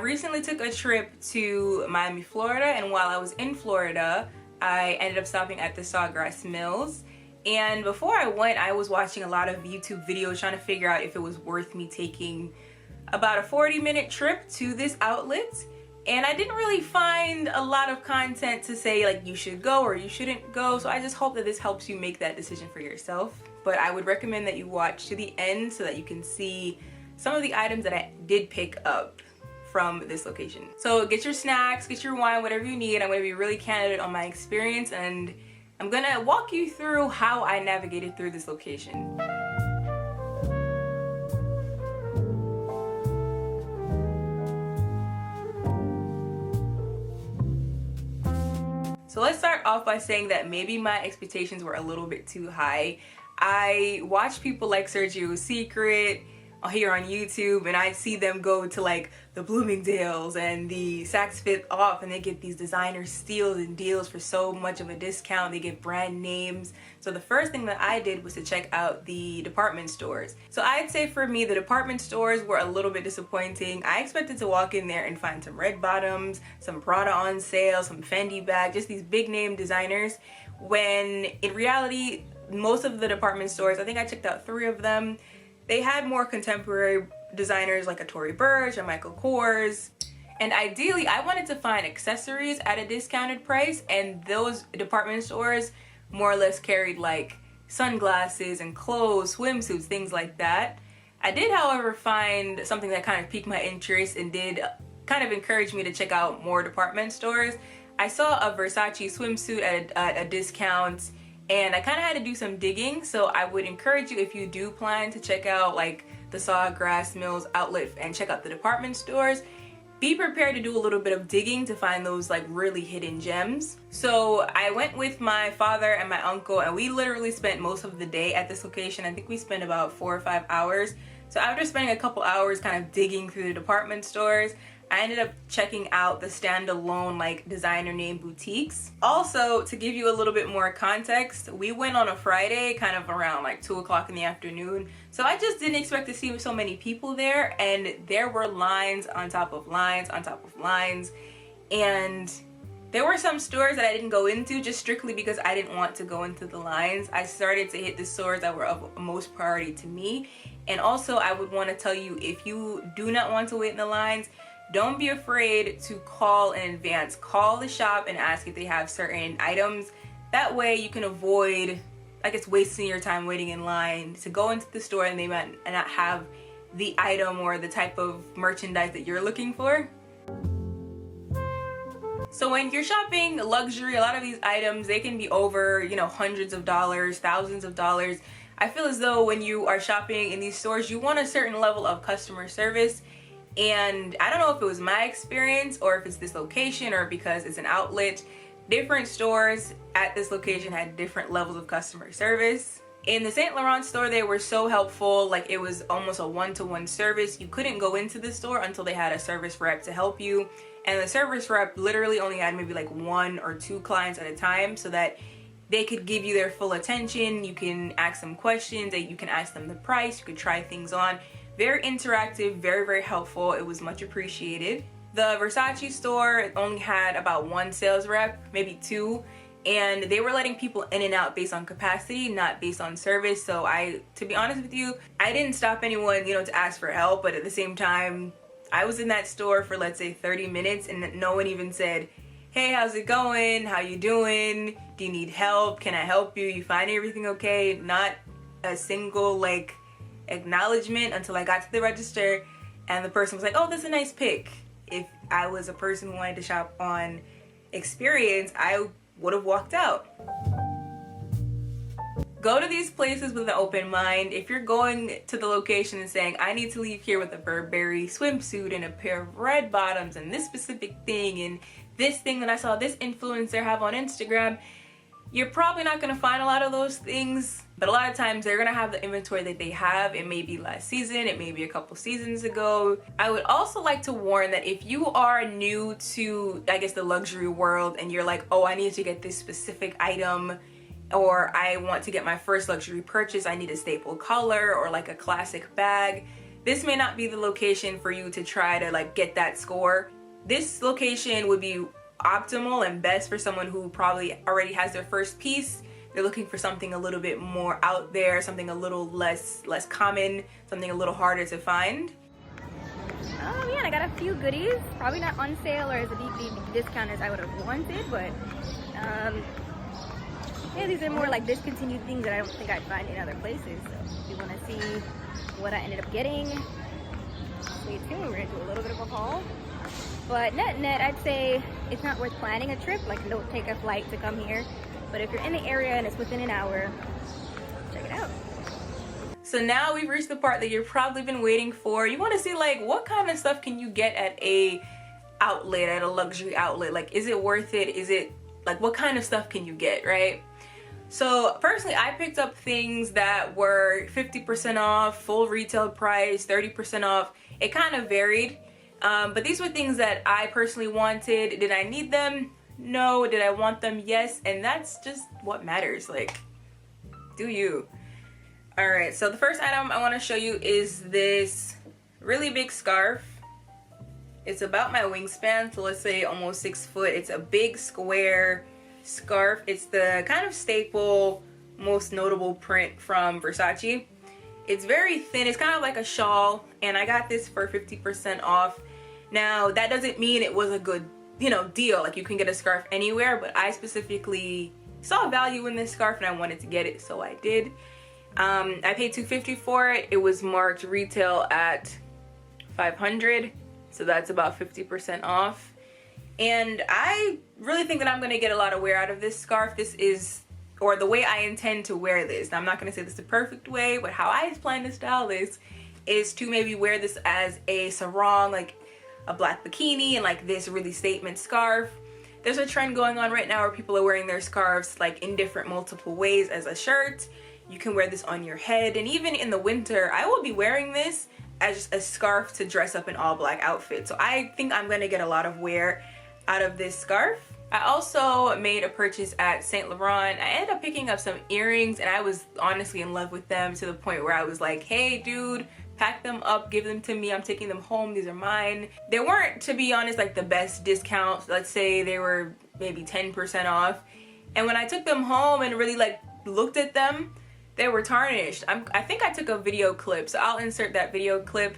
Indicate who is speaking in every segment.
Speaker 1: recently took a trip to Miami, Florida, and while I was in Florida, I ended up stopping at the Sawgrass Mills. And before I went, I was watching a lot of YouTube videos trying to figure out if it was worth me taking about a 40-minute trip to this outlet. And I didn't really find a lot of content to say like you should go or you shouldn't go, so I just hope that this helps you make that decision for yourself. But I would recommend that you watch to the end so that you can see some of the items that I did pick up from this location. So get your snacks, get your wine, whatever you need. I'm going to be really candid on my experience, and I'm going to walk you through how I navigated through this location. So let's start off by saying that maybe my expectations were a little bit too high. I watch people like Sergio's Secret here on YouTube, and I see them go to like the Bloomingdale's and the Saks Fifth Off, and they get these designer steals and deals for so much of a discount. They get brand names. So the first thing that I did was to check out the department stores. So I'd say for me, the department stores were a little bit disappointing. I expected to walk in there and find some red bottoms, some Prada on sale, some Fendi bag, just these big name designers, when in reality, most of the department stores, I think I checked out 3 of them, they had more contemporary designers like a Tory Burch, a Michael Kors. And ideally, I wanted to find accessories at a discounted price, and those department stores more or less carried like sunglasses and clothes, swimsuits, things like that. I did, however, find something that kind of piqued my interest and did kind of encourage me to check out more department stores. I saw a Versace swimsuit at a discount, and I kind of had to do some digging, so I would encourage you, if you do plan to check out like the Sawgrass Mills outlet and check out the department stores, be prepared to do a little bit of digging to find those like really hidden gems. So I went with my father and my uncle, and we literally spent most of the day at this location. I think we spent about 4 or 5 hours. So after spending a couple hours kind of digging through the department stores, I ended up checking out the standalone like designer name boutiques. Also, to give you a little bit more context, we went on a Friday kind of around like 2 o'clock in the afternoon. So I just didn't expect to see so many people there, and there were lines on top of lines on top of lines. And there were some stores that I didn't go into just strictly because I didn't want to go into the lines. I started to hit the stores that were of most priority to me. And also, I would want to tell you, if you do not want to wait in the lines, don't be afraid to call in advance. Call the shop and ask if they have certain items. That way you can avoid, I guess, wasting your time waiting in line to go into the store and they might not have the item or the type of merchandise that you're looking for. So when you're shopping luxury, a lot of these items, they can be over, you know, hundreds of dollars, thousands of dollars. I feel as though when you are shopping in these stores, you want a certain level of customer service. And I don't know if it was my experience or if it's this location or because it's an outlet. Different stores at this location had different levels of customer service. In the Saint Laurent store, they were so helpful. Like, it was almost a one-to-one service. You couldn't go into the store until they had a service rep to help you. And the service rep literally only had maybe like 1 or 2 clients at a time, so that they could give you their full attention. You can ask them questions, you can ask them the price, you could try things on. Very interactive, very, very helpful. It was much appreciated. The Versace store only had about 1 sales rep, maybe 2, and they were letting people in and out based on capacity, not based on service. So to be honest with you, I didn't stop anyone, you know, to ask for help, but at the same time, I was in that store for, let's say, 30 minutes, and no one even said, "Hey, how's it going? How you doing? Do you need help? Can I help you? You find everything okay?" Not a single like acknowledgement until I got to the register, and the person was like, "Oh, that's a nice pick." If I was a person who wanted to shop on experience, I would have walked out. Go to these places with an open mind. If you're going to the location and saying, "I need to leave here with a Burberry swimsuit and a pair of red bottoms and this specific thing and this thing that I saw this influencer have on Instagram," you're probably not going to find a lot of those things. But a lot of times they're going to have the inventory that they have. It may be last season, it may be a couple seasons ago. I would also like to warn that if you are new to, I guess, the luxury world, and you're like, "Oh, I need to get this specific item," or "I want to get my first luxury purchase, I need a staple color or like a classic bag," this may not be the location for you to try to like get that score. This location would be optimal and best for someone who probably already has their first piece. They're looking for something a little bit more out there, something a little less common, something a little harder to find.
Speaker 2: Oh yeah, I got a few goodies. Probably not on sale or as a big discount as I would have wanted, but yeah, these are more like discontinued things that I don't think I'd find in other places. So if you want to see what I ended up getting, stay tuned. We're gonna do a little bit of a haul. But net, I'd say it's not worth planning a trip. Like, don't take a flight to come here. But if you're in the area and it's within an hour, check it out.
Speaker 1: So now we've reached the part that you've probably been waiting for. You want to see like what kind of stuff can you get at a outlet, at a luxury outlet? Like, is it worth it? Is it like, what kind of stuff can you get, right? So personally, I picked up things that were 50% off, full retail price, 30% off. It kind of varied. But these were things that I personally wanted. Did I need them? No. Did I want them? Yes. And that's just what matters. Like, do you? All right. So the first item I want to show you is this really big scarf. It's about my wingspan. So let's say almost 6 foot. It's a big square scarf. It's the kind of staple, most notable print from Versace. It's very thin. It's kind of like a shawl. And I got this for 50% off. Now, that doesn't mean it was a good, deal. Like, you can get a scarf anywhere, but I specifically saw value in this scarf and I wanted to get it, so I did. I paid $250 for it. It was marked retail at $500, so that's about 50% off. And I really think that I'm going to get a lot of wear out of this scarf. This is, or the way I intend to wear this. Now, I'm not going to say this is the perfect way, but how I plan to style this is to maybe wear this as a sarong, like a black bikini, and like this really statement scarf. There's a trend going on right now where people are wearing their scarves like in different multiple ways as a shirt. You can wear this on your head, and even in the winter, I will be wearing this as just a scarf to dress up an all black outfit. So I think I'm gonna get a lot of wear out of this scarf. I also made a purchase at Saint Laurent. I ended up picking up some earrings, and I was honestly in love with them to the point where I was like, hey dude, pack them up, give them to me, I'm taking them home, these are mine. They weren't, to be honest, like the best discounts. Let's say they were maybe 10% off. And when I took them home and really like looked at them, they were tarnished. I think I took a video clip, so I'll insert that video clip.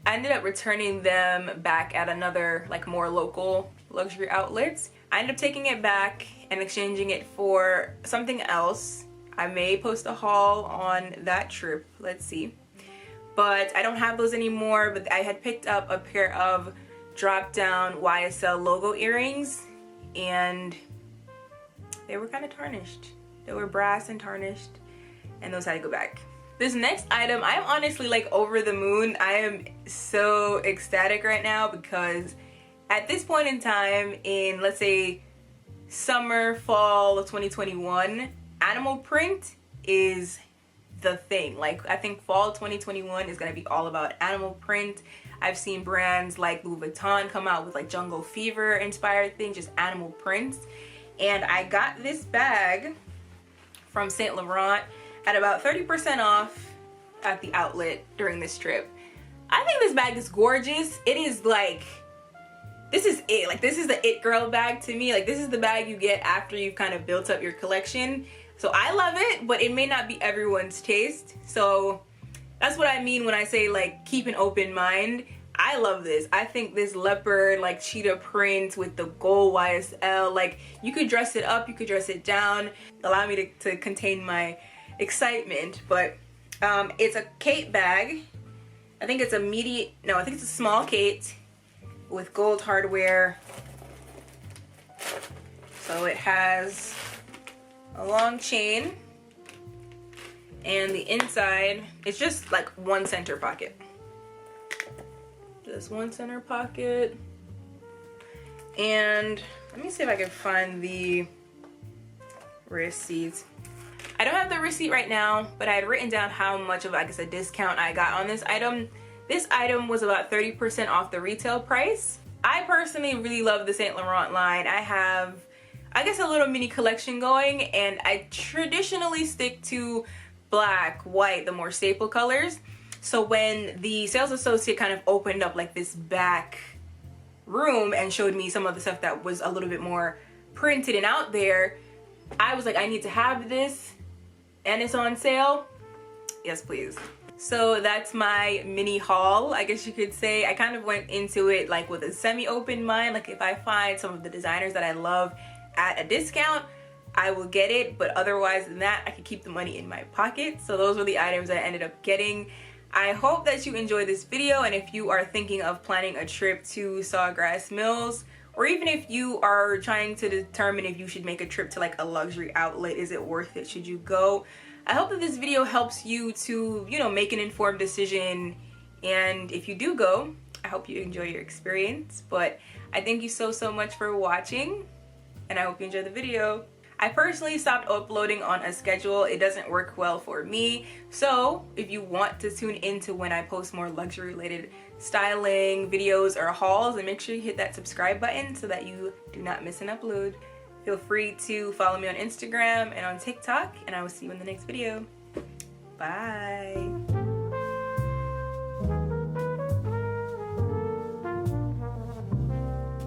Speaker 1: I ended up returning them back at another like more local luxury outlets. I ended up taking it back and exchanging it for something else. I may post a haul on that trip, let's see. But I don't have those anymore, but I had picked up a pair of drop-down YSL logo earrings, and they were kind of tarnished. They were brass and tarnished, and those had to go back. This next item, I'm honestly like over the moon. I am so ecstatic right now because at this point in time in, let's say, summer, fall of 2021, animal print is the thing. Like, I think fall 2021 is gonna be all about animal print. I've seen brands like Louis Vuitton come out with like jungle fever inspired things, just animal prints. And I got this bag from Saint Laurent at about 30% off at the outlet during this trip. I think this bag is gorgeous. It is like, this is it. Like, this is the it girl bag to me. Like, this is the bag you get after you've kind of built up your collection. So I love it, but it may not be everyone's taste. So that's what I mean when I say like keep an open mind. I love this. I think this leopard like cheetah print with the gold YSL, like you could dress it up, you could dress it down. Allow me to contain my excitement. But it's a Kate bag. I think it's I think it's a small Kate with gold hardware. So it has a long chain, and the inside it's just like one center pocket. Just one center pocket. And let me see if I can find the receipt. I don't have the receipt right now, but I had written down how much of, I guess, a discount I got on this item. This item was about 30% off the retail price. I personally really love the Saint Laurent line. I have, I guess, a little mini collection going, and I traditionally stick to black, white, the more staple colors. So when the sales associate kind of opened up like this back room and showed me some of the stuff that was a little bit more printed and out there, I was like, I need to have this, and it's on sale. Yes, please. So that's my mini haul, I guess you could say. I kind of went into it like with a semi-open mind. Like if I find some of the designers that I love at a discount, I will get it, but otherwise than that, I could keep the money in my pocket. So those were the items that I ended up getting. I hope that you enjoyed this video, and if you are thinking of planning a trip to Sawgrass Mills, or even if you are trying to determine if you should make a trip to like a luxury outlet, is it worth it, should you go? I hope that this video helps you to, you know, make an informed decision, and if you do go, I hope you enjoy your experience. But I thank you so much for watching, and I hope you enjoyed the video. I personally stopped uploading on a schedule. It doesn't work well for me. So if you want to tune into when I post more luxury related styling videos or hauls, then make sure you hit that subscribe button so that you do not miss an upload. Feel free to follow me on Instagram and on TikTok, and I will see you in the next video. Bye.